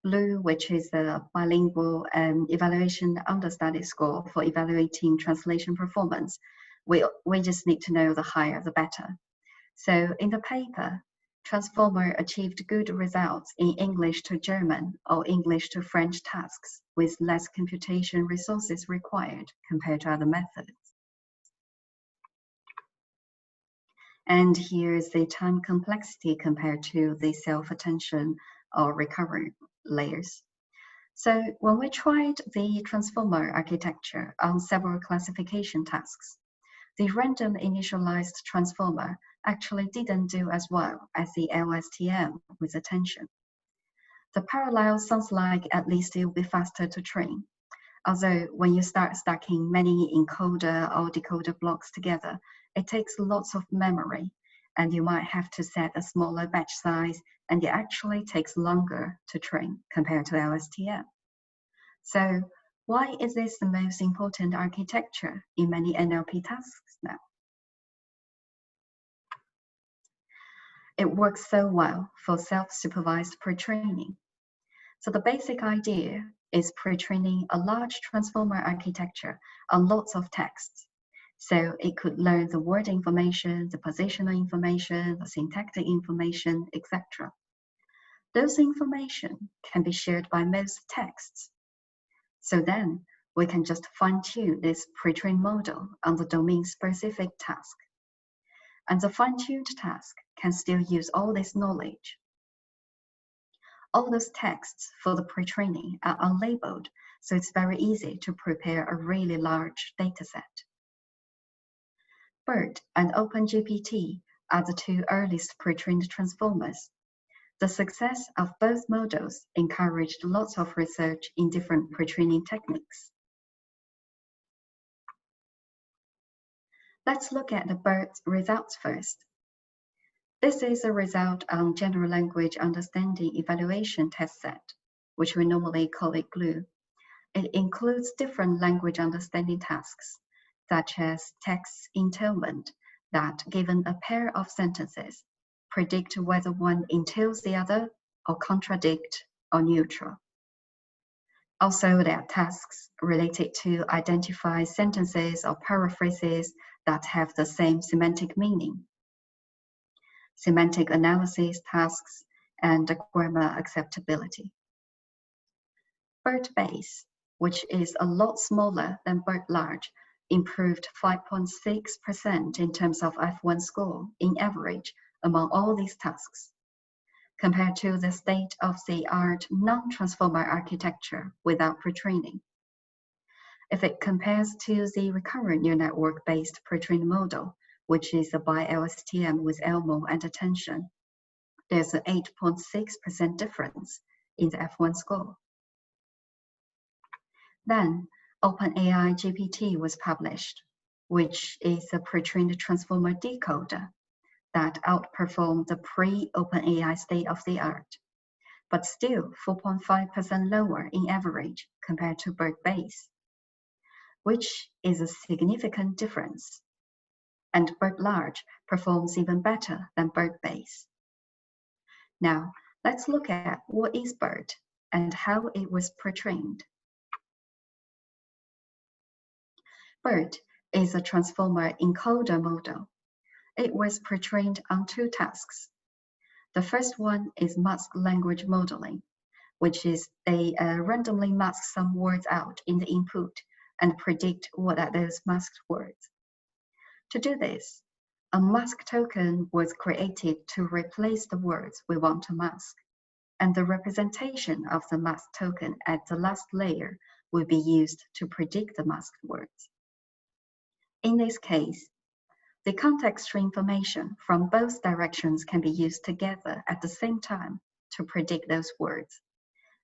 Blue, which is the bilingual evaluation understudy score for evaluating translation performance, we just need to know the higher the better. So in the paper, Transformer achieved good results in English to German or English to French tasks with less computation resources required compared to other methods. And here is the time complexity compared to the self-attention or recurrent layers. So when we tried the transformer architecture on several classification tasks, the random initialized transformer actually didn't do as well as the LSTM with attention. The parallel sounds like at least it will be faster to train. Although when you start stacking many encoder or decoder blocks together, it takes lots of memory, and you might have to set a smaller batch size, and it actually takes longer to train compared to LSTM. So why is this the most important architecture in many NLP tasks now? It works so well for self-supervised pre-training. So the basic idea is pre-training a large transformer architecture on lots of texts. So it could learn the word information, the positional information, the syntactic information, etc. Those information can be shared by most texts. So then we can just fine-tune this pre-trained model on the domain-specific task. And the fine-tuned task can still use all this knowledge. All those texts for the pre-training are unlabeled, so it's very easy to prepare a really large dataset. BERT and OpenGPT are the two earliest pre-trained transformers. The success of both models encouraged lots of research in different pre-training techniques. Let's look at the BERT results first. This is a result on General Language Understanding Evaluation test set, which we normally call it GLUE. It includes different language understanding tasks, such as text entailment, that given a pair of sentences, predict whether one entails the other, or contradict, or neutral. Also, there are tasks related to identify sentences or paraphrases that have the same semantic meaning, semantic analysis tasks, and grammar acceptability. BERT base, which is a lot smaller than BERT large, improved 5.6% in terms of F1 score in average among all these tasks, compared to the state-of-the-art non-transformer architecture without pre-training. If it compares to the recurrent neural network-based pre-trained model, which is a bi-LSTM with Elmo and attention, there's an 8.6% difference in the F1 score. Then, OpenAI GPT was published, which is a pre-trained transformer decoder that outperformed the pre-OpenAI state-of-the-art, but still 4.5% lower in average compared to BERT base, which is a significant difference. And BERT large performs even better than BERT base. Now, let's look at what is BERT and how it was pre-trained. BERT is a transformer encoder model. It was pre-trained on two tasks. The first one is masked language modeling, which is they randomly mask some words out in the input and predict what are those masked words. To do this, a mask token was created to replace the words we want to mask, and the representation of the mask token at the last layer will be used to predict the masked words. In this case, the context information from both directions can be used together at the same time to predict those words.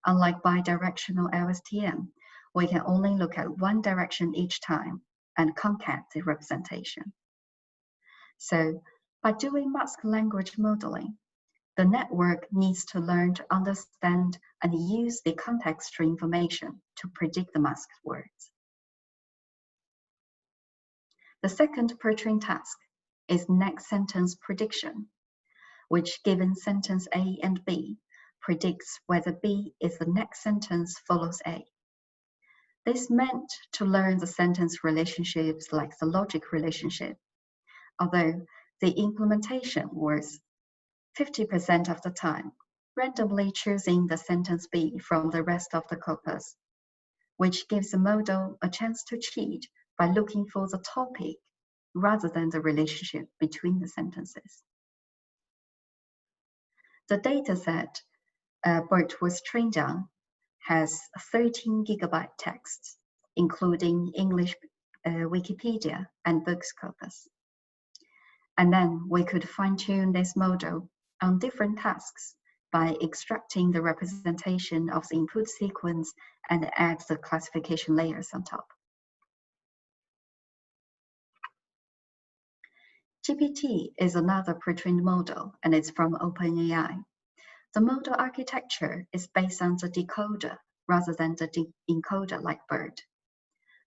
Unlike bidirectional LSTM, we can only look at one direction each time and concat the representation. So, by doing masked language modeling, the network needs to learn to understand and use the context information to predict the masked words. The second pre-trained task is next sentence prediction, which given sentence A and B, predicts whether B is the next sentence follows A. This meant to learn the sentence relationships like the logic relationship, although the implementation was 50% of the time randomly choosing the sentence B from the rest of the corpus, which gives the model a chance to cheat by looking for the topic rather than the relationship between the sentences. The dataset BERT was trained on has 13 gigabyte text, including English Wikipedia and books corpus. And then we could fine-tune this model on different tasks by extracting the representation of the input sequence and add the classification layers on top. GPT is another pre-trained model, and it's from OpenAI. The model architecture is based on the decoder rather than the encoder like BERT.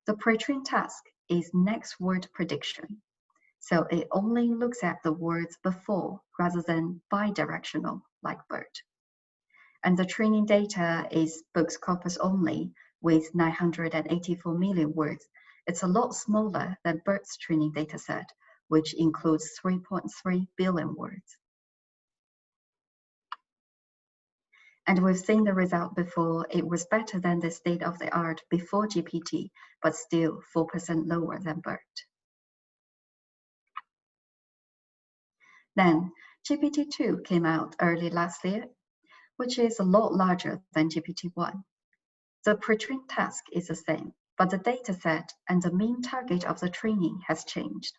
The pre-trained task is next word prediction, so it only looks at the words before rather than bidirectional like BERT. And the training data is books corpus only with 984 million words. It's a lot smaller than BERT's training dataset, which includes 3.3 billion words. And we've seen the result before. It was better than the state-of-the-art before GPT, but still 4% lower than BERT. Then GPT-2 came out early last year, which is a lot larger than GPT-1. The pre-trained task is the same, but the dataset and the mean target of the training has changed.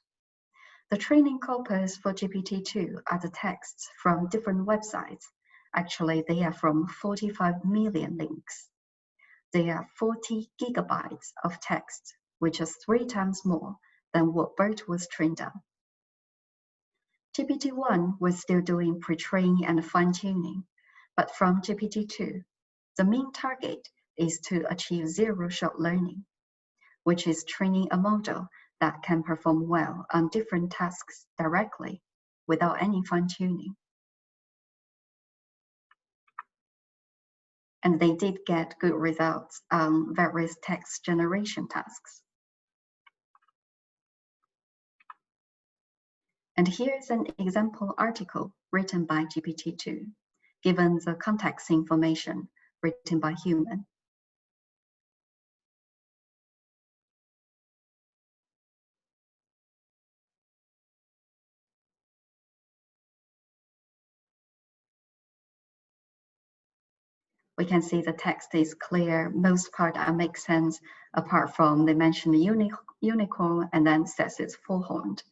The training corpus for GPT-2 are the texts from different websites. Actually, they are from 45 million links. They are 40 gigabytes of text, which is 3 times more than what BERT was trained on. GPT-1 was still doing pre-training and fine-tuning, but from GPT-2, the main target is to achieve zero-shot learning, which is training a model that can perform well on different tasks directly without any fine-tuning. And they did get good results on various text generation tasks. And here's an example article written by GPT-2, given the context information written by human. We can see the text is clear. Most part make sense, apart from they mention the unicorn and then says it's four-horned.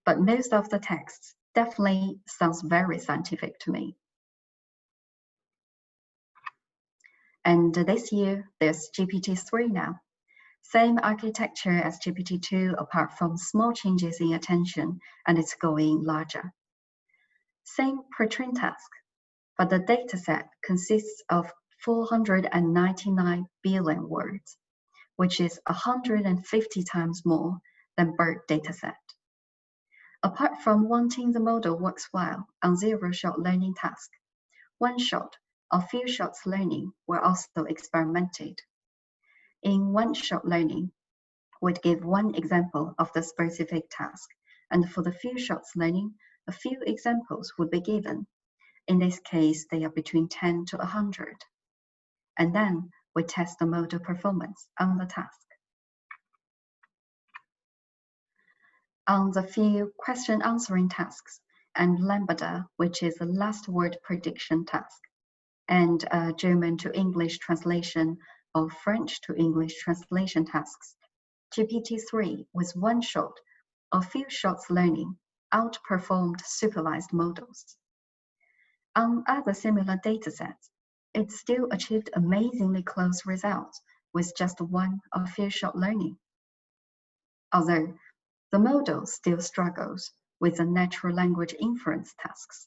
But most of the text definitely sounds very scientific to me. And this year, there's GPT-3 now. Same architecture as GPT-2, apart from small changes in attention, and it's going larger. Same pre-train task, but the dataset consists of 499 billion words, which is 150 times more than BERT dataset. Apart from wanting the model works well on zero-shot learning task, one-shot or few shots learning were also experimented. In one-shot learning, we'd give one example of the specific task, and for the few shots learning, a few examples would be given. In this case, they are between 10 to 100. And then we test the model performance on the task. On the few question answering tasks and Lambda, which is a last word prediction task, and German to English translation or French to English translation tasks, GPT-3 with one shot or few shots learning outperformed supervised models. On other similar datasets, it still achieved amazingly close results with just one or few shot learning. Although the model still struggles with the natural language inference tasks.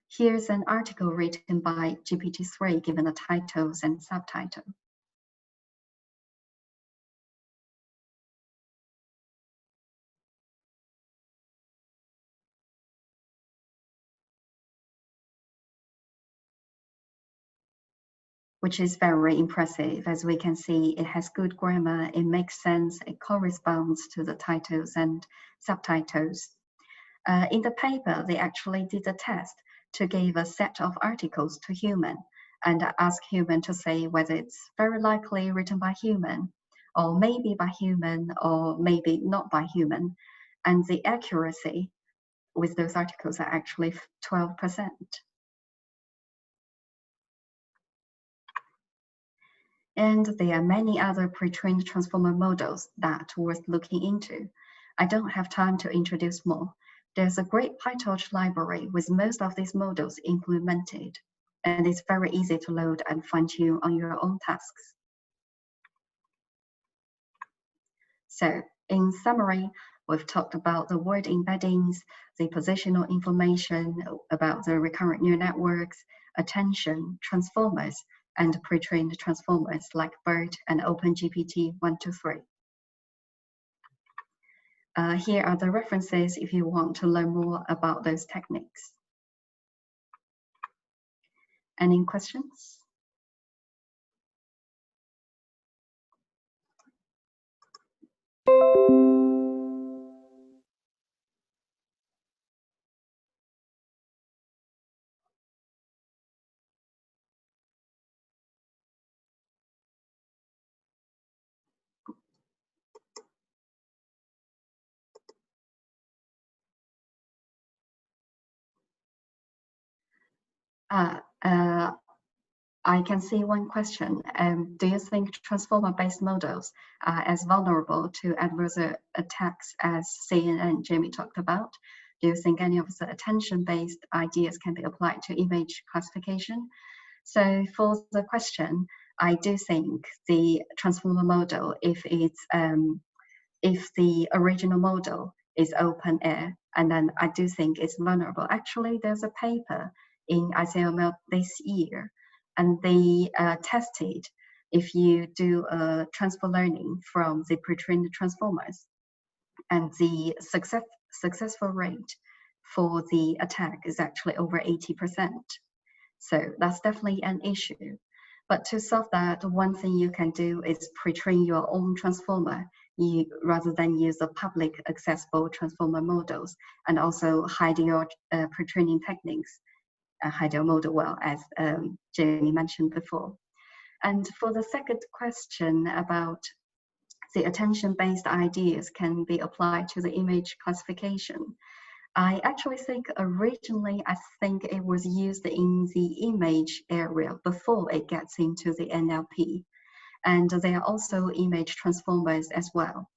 Here's an article written by GPT-3 given the titles and subtitle. Which is very impressive. As we can see, it has good grammar, it makes sense, it corresponds to the titles and subtitles. In the paper, they actually did a test to give a set of articles to human and ask human to say whether it's very likely written by human, or maybe by human, or maybe not by human. And the accuracy with those articles are actually 12%. And there are many other pre-trained transformer models that are worth looking into. I don't have time to introduce more. There's a great PyTorch library with most of these models implemented, and it's very easy to load and fine-tune on your own tasks. So, in summary, we've talked about the word embeddings, the positional information, about the recurrent neural networks, attention, transformers, and pre-trained transformers like BERT and OpenGPT 123. Here are the references if you want to learn more about those techniques. Any questions? I can see one question. Do you think transformer-based models are as vulnerable to adverse attacks as CNN and Jamie talked about? Do you think any of the attention-based ideas can be applied to image classification? So for the question, I do think the transformer model, if it's if the original model is open air, and then I do think it's vulnerable. Actually, there's a paper in ICML this year, and they tested if you do transfer learning from the pre-trained transformers, and the successful rate for the attack is actually over 80%. So that's definitely an issue. But to solve that, one thing you can do is pre-train your own transformer rather than use the public accessible transformer models, and also hide your pre-training techniques, hide your model well, as Jamie mentioned before. And for the second question about the attention-based ideas can be applied to the image classification, I actually think originally, I think it was used in the image area before it gets into the NLP. And there are also image transformers as well.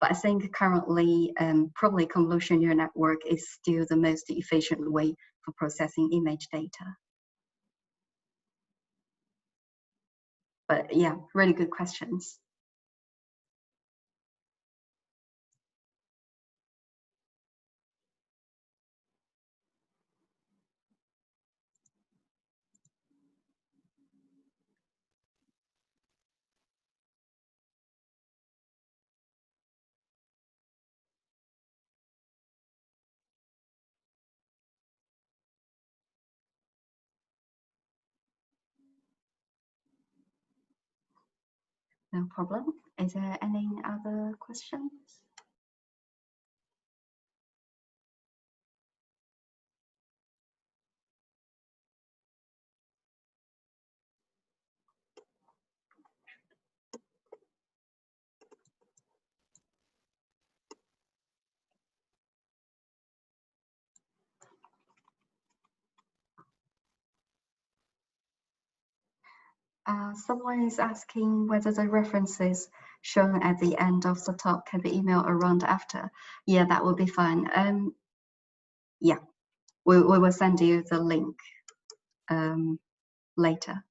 But I think currently, probably convolutional neural network is still the most efficient way for processing image data. But yeah, really good questions. No problem. Is there any other questions? Someone is asking whether the references shown at the end of the talk can be emailed around after. Yeah, that will be fine. Yeah, we will send you the link later.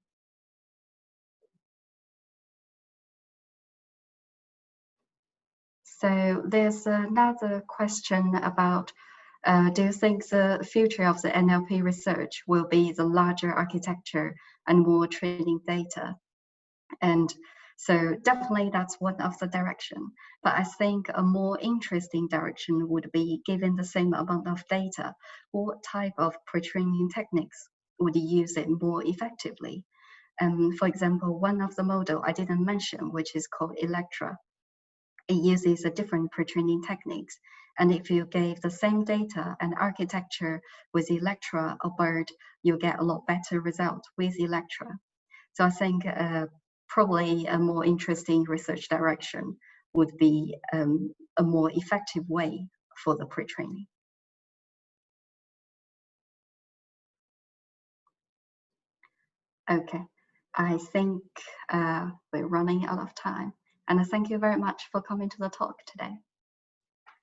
So there's another question about, do you think the future of the NLP research will be the larger architecture and more training data? And so definitely that's one of the direction. But I think a more interesting direction would be, given the same amount of data, what type of pre-training techniques would use it more effectively? For example, one of the model I didn't mention, which is called Electra. It uses a different pre-training techniques. And if you gave the same data and architecture with Electra or BERT, you get a lot better result with Electra. So I think probably a more interesting research direction would be a more effective way for the pre-training. Okay, I think we're running out of time. And thank you very much for coming to the talk today.